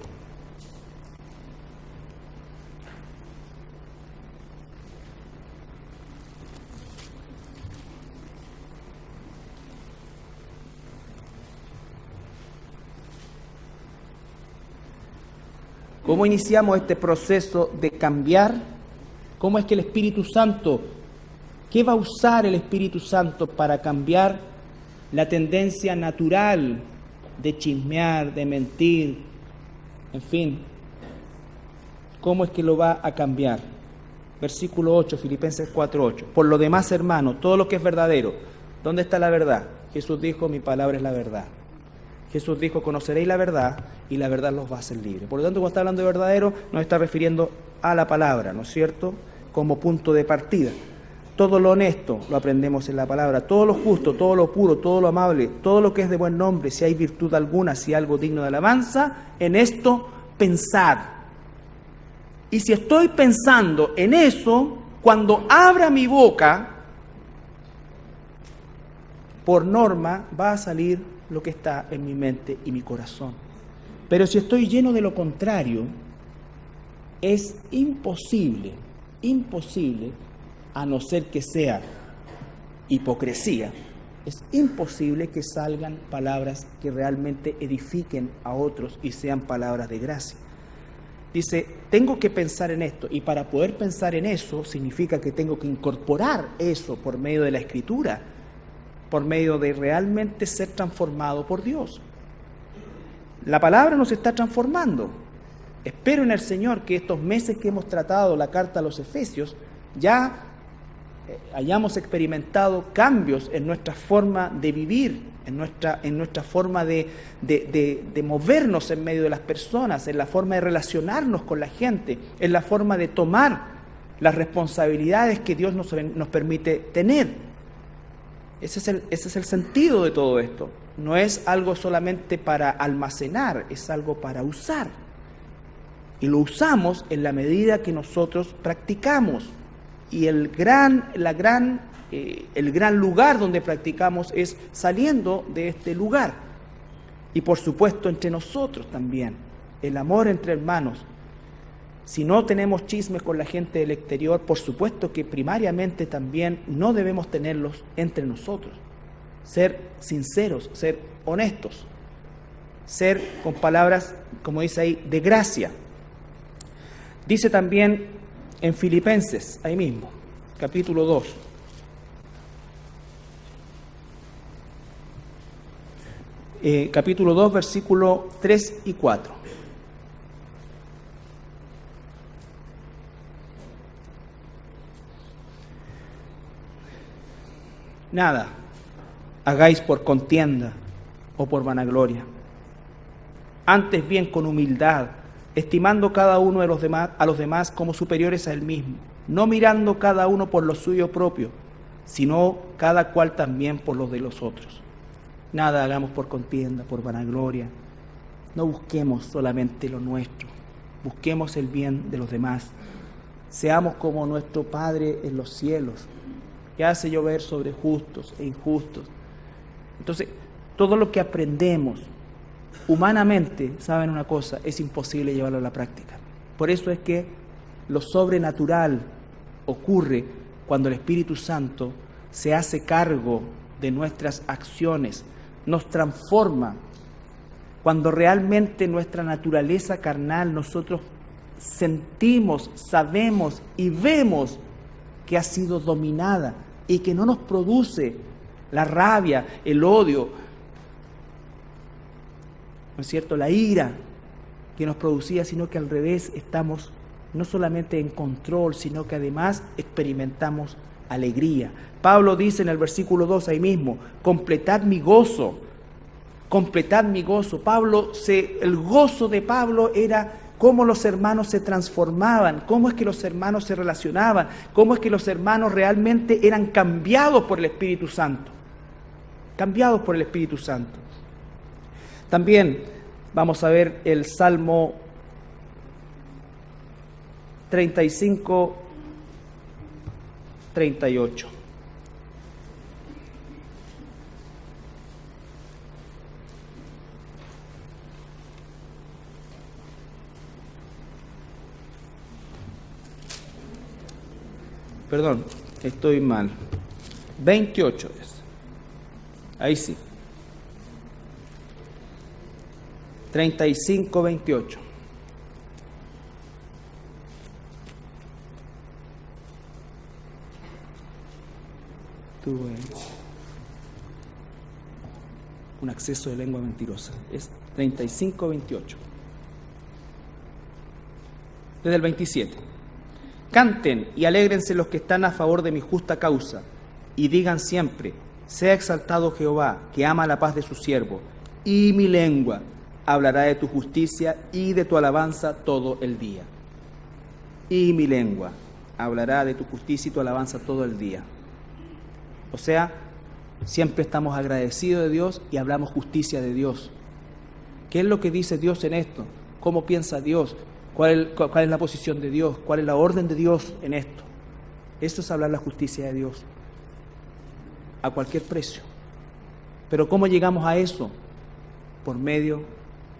¿Cómo iniciamos este proceso de cambiar? ¿Cómo es que el Espíritu Santo, qué va a usar el Espíritu Santo para cambiar la tendencia natural de chismear, de mentir, en fin? ¿Cómo es que lo va a cambiar? Versículo 8, Filipenses 4:8. Por lo demás, hermano, todo lo que es verdadero. ¿Dónde está la verdad? Jesús dijo, mi palabra es la verdad. Jesús dijo, conoceréis la verdad y la verdad los va a hacer libres. Por lo tanto, cuando está hablando de verdadero, nos está refiriendo a la palabra, ¿no es cierto? Como punto de partida. Todo lo honesto lo aprendemos en la palabra, todo lo justo, todo lo puro, todo lo amable, todo lo que es de buen nombre, si hay virtud alguna, si hay algo digno de alabanza, en esto pensad. Y si estoy pensando en eso, cuando abra mi boca, por norma va a salir lo que está en mi mente y mi corazón. Pero si estoy lleno de lo contrario, es imposible, a no ser que sea hipocresía, es imposible que salgan palabras que realmente edifiquen a otros y sean palabras de gracia. Dice, tengo que pensar en esto, y para poder pensar en eso significa que tengo que incorporar eso por medio de la Escritura, por medio de realmente ser transformado por Dios. La palabra nos está transformando. Espero en el Señor que estos meses que hemos tratado la carta a los Efesios ya hayamos experimentado cambios en nuestra forma de vivir, en nuestra forma de movernos en medio de las personas, en la forma de relacionarnos con la gente, en la forma de tomar las responsabilidades que Dios nos permite tener. Ese es el sentido de todo esto. No es algo solamente para almacenar, es algo para usar. Y lo usamos en la medida que nosotros practicamos. Y el gran lugar donde practicamos es saliendo de este lugar. Y por supuesto entre nosotros también. El amor entre hermanos. Si no tenemos chismes con la gente del exterior, por supuesto que primariamente también no debemos tenerlos entre nosotros. Ser sinceros, ser honestos, ser con palabras, como dice ahí, de gracia. Dice también en Filipenses, ahí mismo, capítulo 2. Capítulo 2, versículo 3 y 4. Nada hagáis por contienda o por vanagloria. Antes bien con humildad, estimando cada uno de a los demás como superiores a él mismo, no mirando cada uno por lo suyo propio, sino cada cual también por los de los otros. Nada hagamos por contienda, por vanagloria. No busquemos solamente lo nuestro, busquemos el bien de los demás. Seamos como nuestro Padre en los cielos, que hace llover sobre justos e injustos. Entonces, todo lo que aprendemos humanamente, ¿saben una cosa? Es imposible llevarlo a la práctica. Por eso es que lo sobrenatural ocurre cuando el Espíritu Santo se hace cargo de nuestras acciones, nos transforma. Cuando realmente nuestra naturaleza carnal nosotros sentimos, sabemos y vemos que ha sido dominada y que no nos produce la rabia, el odio, ¿no es cierto?, la ira que nos producía, sino que al revés estamos no solamente en control, sino que además experimentamos alegría. Pablo dice en el versículo 2 ahí mismo, completad mi gozo, completad mi gozo. El gozo de Pablo era cómo los hermanos se transformaban, cómo es que los hermanos se relacionaban, cómo es que los hermanos realmente eran cambiados por el Espíritu Santo. cambiados por el Espíritu Santo. También vamos a ver el Salmo 35, 38. Perdón, estoy mal. 28 es. Ahí sí. 35, 28. Tuve un acceso de lengua mentirosa. Es 35, 28. Desde el 27. Canten y alégrense los que están a favor de mi justa causa, y digan siempre: sea exaltado Jehová, que ama la paz de su siervo, y mi lengua hablará de tu justicia y de tu alabanza todo el día. Y mi lengua hablará de tu justicia y tu alabanza todo el día. O sea, siempre estamos agradecidos de Dios y hablamos justicia de Dios. ¿Qué es lo que dice Dios en esto? ¿Cómo piensa Dios? ¿Cuál es la posición de Dios? ¿Cuál es la orden de Dios en esto? Esto es hablar la justicia de Dios a cualquier precio. Pero ¿cómo llegamos a eso? Por medio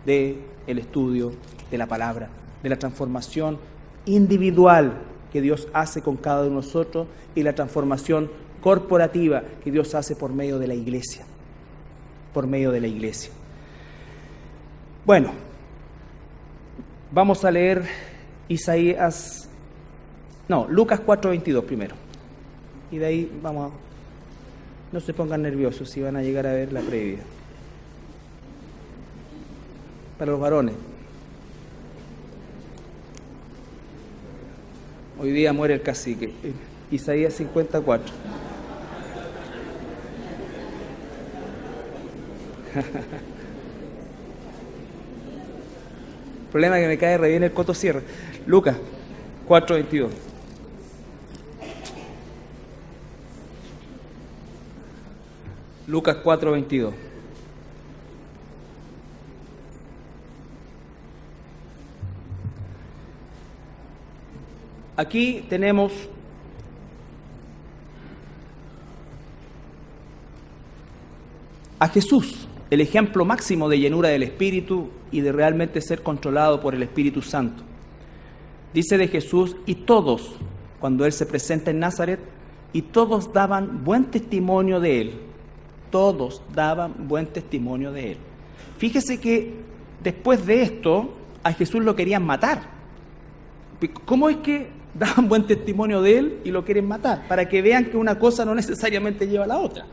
del estudio de la palabra, de la transformación individual que Dios hace con cada uno de nosotros y la transformación corporativa que Dios hace por medio de la iglesia. Por medio de la iglesia. Bueno, vamos a leer Lucas 4:22 primero. Y de ahí vamos a... No se pongan nerviosos si van a llegar a ver la previa. Para los varones. Hoy día muere el cacique. Isaías 54. El problema es que me cae re bien el Coto Sierra. Lucas 4:22. Lucas 4:22. Aquí tenemos a Jesús, el ejemplo máximo de llenura del Espíritu y de realmente ser controlado por el Espíritu Santo. Dice de Jesús: y todos, cuando Él se presenta en Nazaret, y todos daban buen testimonio de Él. Todos daban buen testimonio de Él. Fíjese que después de esto, a Jesús lo querían matar. ¿Cómo es que daban buen testimonio de Él y lo quieren matar? Para que vean que una cosa no necesariamente lleva a la otra.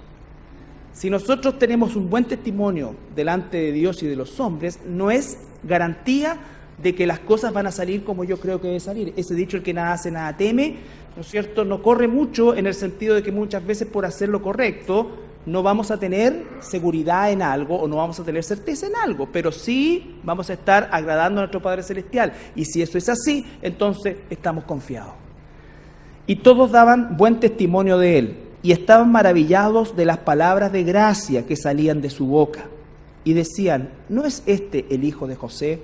Si nosotros tenemos un buen testimonio delante de Dios y de los hombres, no es garantía de que las cosas van a salir como yo creo que debe salir. Ese dicho, el que nada hace, nada teme, ¿no es cierto?, no corre mucho, en el sentido de que muchas veces por hacer lo correcto no vamos a tener seguridad en algo o no vamos a tener certeza en algo, pero sí vamos a estar agradando a nuestro Padre Celestial. Y si eso es así, entonces estamos confiados. Y todos daban buen testimonio de Él, y estaban maravillados de las palabras de gracia que salían de su boca. Y decían: ¿no es este el hijo de José?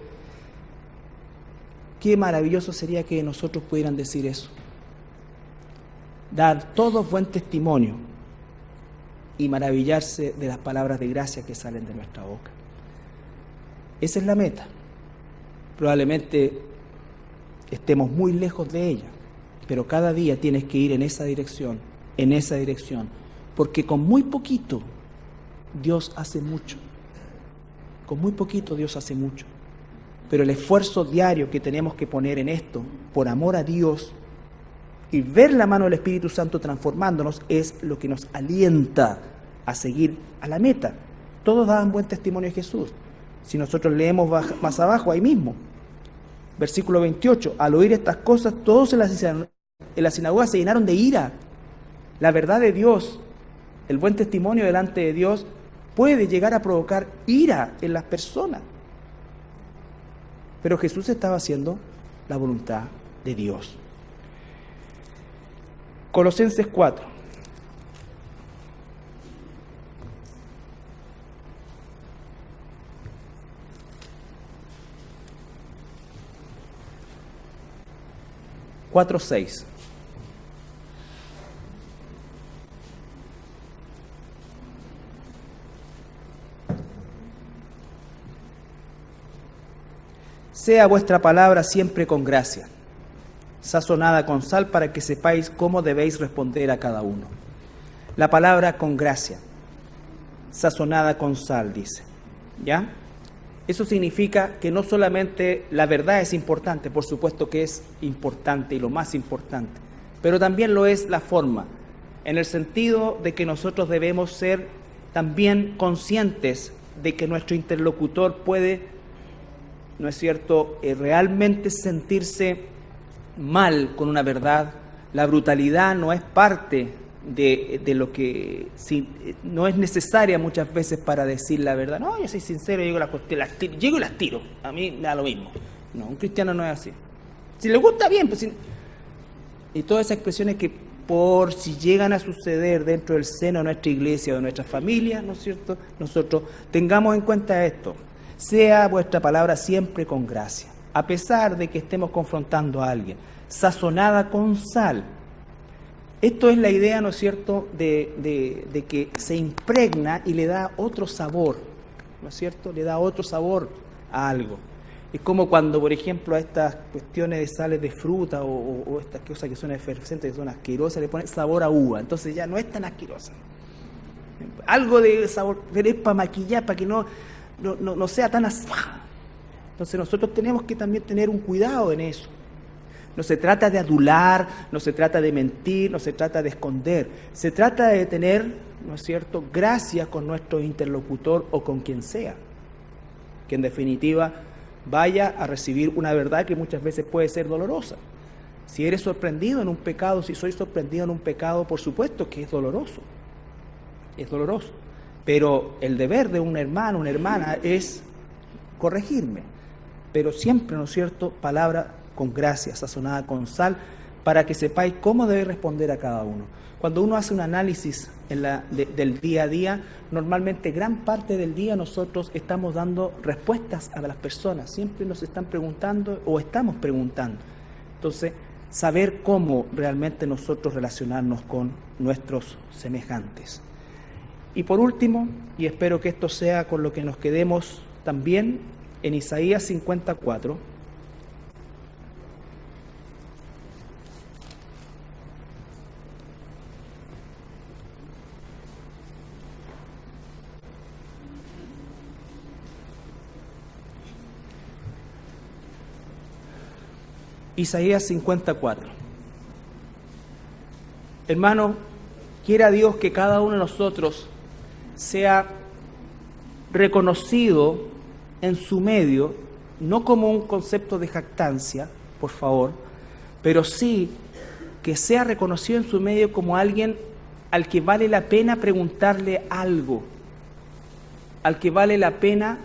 Qué maravilloso sería que nosotros pudieran decir eso. Dar todos buen testimonio y maravillarse de las palabras de gracia que salen de nuestra boca. Esa es la meta. Probablemente estemos muy lejos de ella, pero cada día tienes que ir en esa dirección, porque con muy poquito Dios hace mucho. Con muy poquito Dios hace mucho. Pero el esfuerzo diario que tenemos que poner en esto, por amor a Dios, y ver la mano del Espíritu Santo transformándonos, es lo que nos alienta a seguir a la meta. Todos daban buen testimonio de Jesús. Si nosotros leemos más abajo, ahí mismo, versículo 28, al oír estas cosas, todos en la sinagoga se llenaron de ira. La verdad de Dios, el buen testimonio delante de Dios, puede llegar a provocar ira en las personas. Pero Jesús estaba haciendo la voluntad de Dios. Colosenses 4. 4:6. Sea vuestra palabra siempre con gracia, sazonada con sal, para que sepáis cómo debéis responder a cada uno. La palabra con gracia, sazonada con sal, dice. ¿Ya? Eso significa que no solamente la verdad es importante, por supuesto que es importante y lo más importante, pero también lo es la forma, en el sentido de que nosotros debemos ser también conscientes de que nuestro interlocutor puede, ¿no es cierto?, realmente sentirse mal con una verdad. La brutalidad no es parte de lo que no es necesaria muchas veces para decir la verdad. No, yo soy sincero, llego y las tiro. A mí me da lo mismo. No, un cristiano no es así. Si le gusta, bien. Pues y todas esas expresiones que por si llegan a suceder dentro del seno de nuestra iglesia o de nuestra familia, ¿no es cierto?, nosotros tengamos en cuenta esto. Sea vuestra palabra siempre con gracia, a pesar de que estemos confrontando a alguien, sazonada con sal. Esto es la idea, ¿no es cierto?, de que se impregna y le da otro sabor, ¿no es cierto?, le da otro sabor a algo. Es como cuando, por ejemplo, a estas cuestiones de sales de fruta o estas cosas que son efervescentes, que son asquerosas, le ponen sabor a uva, entonces ya no es tan asquerosa. Algo de sabor, pero es para maquillar, para que no sea tan Entonces nosotros tenemos que también tener un cuidado en eso. No se trata de adular, no se trata de mentir, no se trata de esconder. Se trata de tener, ¿no es cierto?, gracia con nuestro interlocutor o con quien sea, que en definitiva vaya a recibir una verdad que muchas veces puede ser dolorosa. Si eres sorprendido en un pecado, si soy sorprendido en un pecado, por supuesto que es doloroso. Es doloroso. Pero el deber de un hermano, una hermana, es corregirme. Pero siempre, ¿no es cierto?, palabra con gracia, sazonada con sal, para que sepáis cómo debe responder a cada uno. Cuando uno hace un análisis del día a día, normalmente gran parte del día nosotros estamos dando respuestas a las personas. Siempre nos están preguntando o estamos preguntando. Entonces, saber cómo realmente nosotros relacionarnos con nuestros semejantes. Y por último, y espero que esto sea con lo que nos quedemos también, en Isaías 54, Isaías 54. Hermano, quiera Dios que cada uno de nosotros sea reconocido en su medio, no como un concepto de jactancia, por favor, pero sí que sea reconocido en su medio como alguien al que vale la pena preguntarle algo, al que vale la pena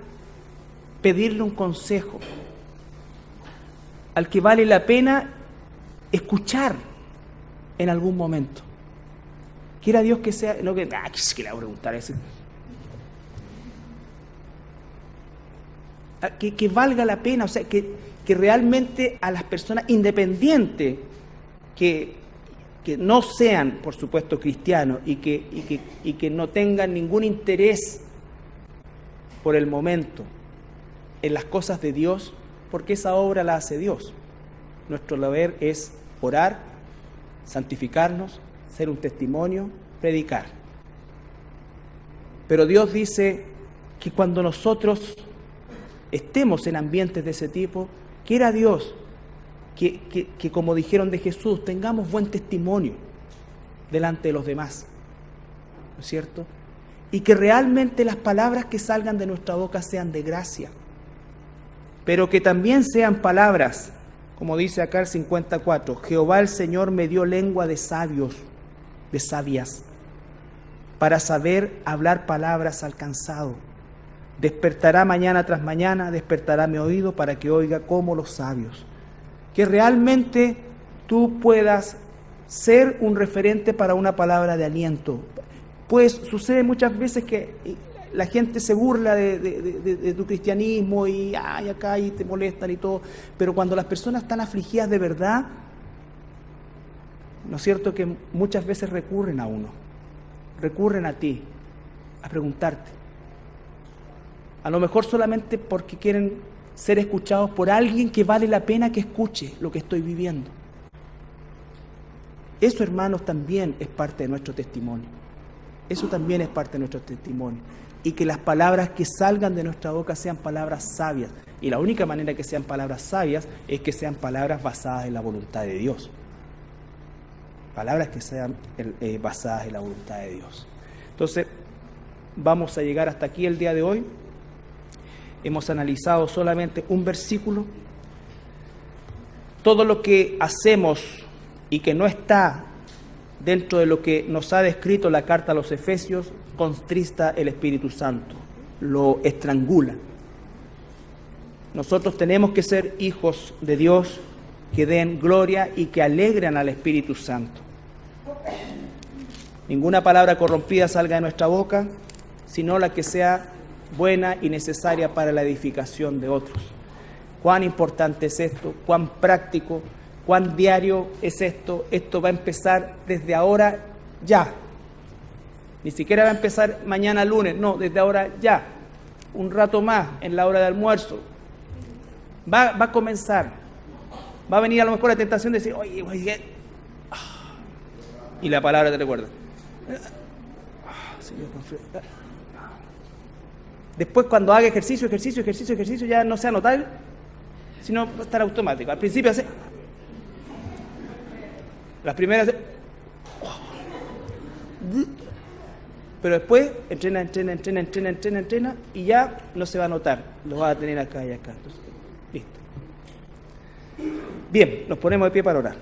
pedirle un consejo, al que vale la pena escuchar en algún momento. Quiera Dios que sea, no que le voy a preguntar eso. Que valga la pena, o sea, que realmente a las personas independientes que no sean, por supuesto, cristianos y que no tengan ningún interés por el momento en las cosas de Dios, porque esa obra la hace Dios. Nuestro deber es orar, santificarnos, ser un testimonio, predicar. Pero Dios dice que cuando nosotros estemos en ambientes de ese tipo, quiera Dios que como dijeron de Jesús, tengamos buen testimonio delante de los demás, ¿no es cierto? Y que realmente las palabras que salgan de nuestra boca sean de gracia, pero que también sean palabras, como dice acá el 54, Jehová el Señor me dio lengua de sabios, de sabias, para saber hablar palabras al cansado. Despertará mañana tras mañana, despertará mi oído para que oiga como los sabios. Que realmente tú puedas ser un referente para una palabra de aliento. Pues sucede muchas veces que la gente se burla de tu cristianismo y acá y te molestan y todo, pero cuando las personas están afligidas de verdad, ¿no es cierto?, que muchas veces recurren a uno, recurren a ti, a preguntarte. A lo mejor solamente porque quieren ser escuchados por alguien que vale la pena que escuche lo que estoy viviendo. Eso, hermanos, también es parte de nuestro testimonio. Eso también es parte de nuestro testimonio. Y que las palabras que salgan de nuestra boca sean palabras sabias. Y la única manera que sean palabras sabias es que sean palabras basadas en la voluntad de Dios. Palabras que sean basadas en la voluntad de Dios. Entonces, vamos a llegar hasta aquí el día de hoy. Hemos analizado solamente un versículo. Todo lo que hacemos y que no está dentro de lo que nos ha descrito la carta a los Efesios, contrista el Espíritu Santo, lo estrangula. Nosotros tenemos que ser hijos de Dios que den gloria y que alegren al Espíritu Santo. Ninguna palabra corrompida salga de nuestra boca, sino la que sea buena y necesaria para la edificación de otros. Cuán importante es esto, cuán práctico, cuán diario es esto. Esto va a empezar desde ahora ya. Ni siquiera va a empezar mañana lunes, no, desde ahora ya. Un rato más en la hora de almuerzo. Va a comenzar. Va a venir a lo mejor la tentación de decir, oye, y la palabra te recuerda. Después, cuando haga ejercicio, ya no sea notable, sino va a estar automático. Al principio hace... Las primeras... Pero después entrena y ya no se va a notar. Lo va a tener acá y acá. Entonces, listo. Bien, nos ponemos de pie para orar.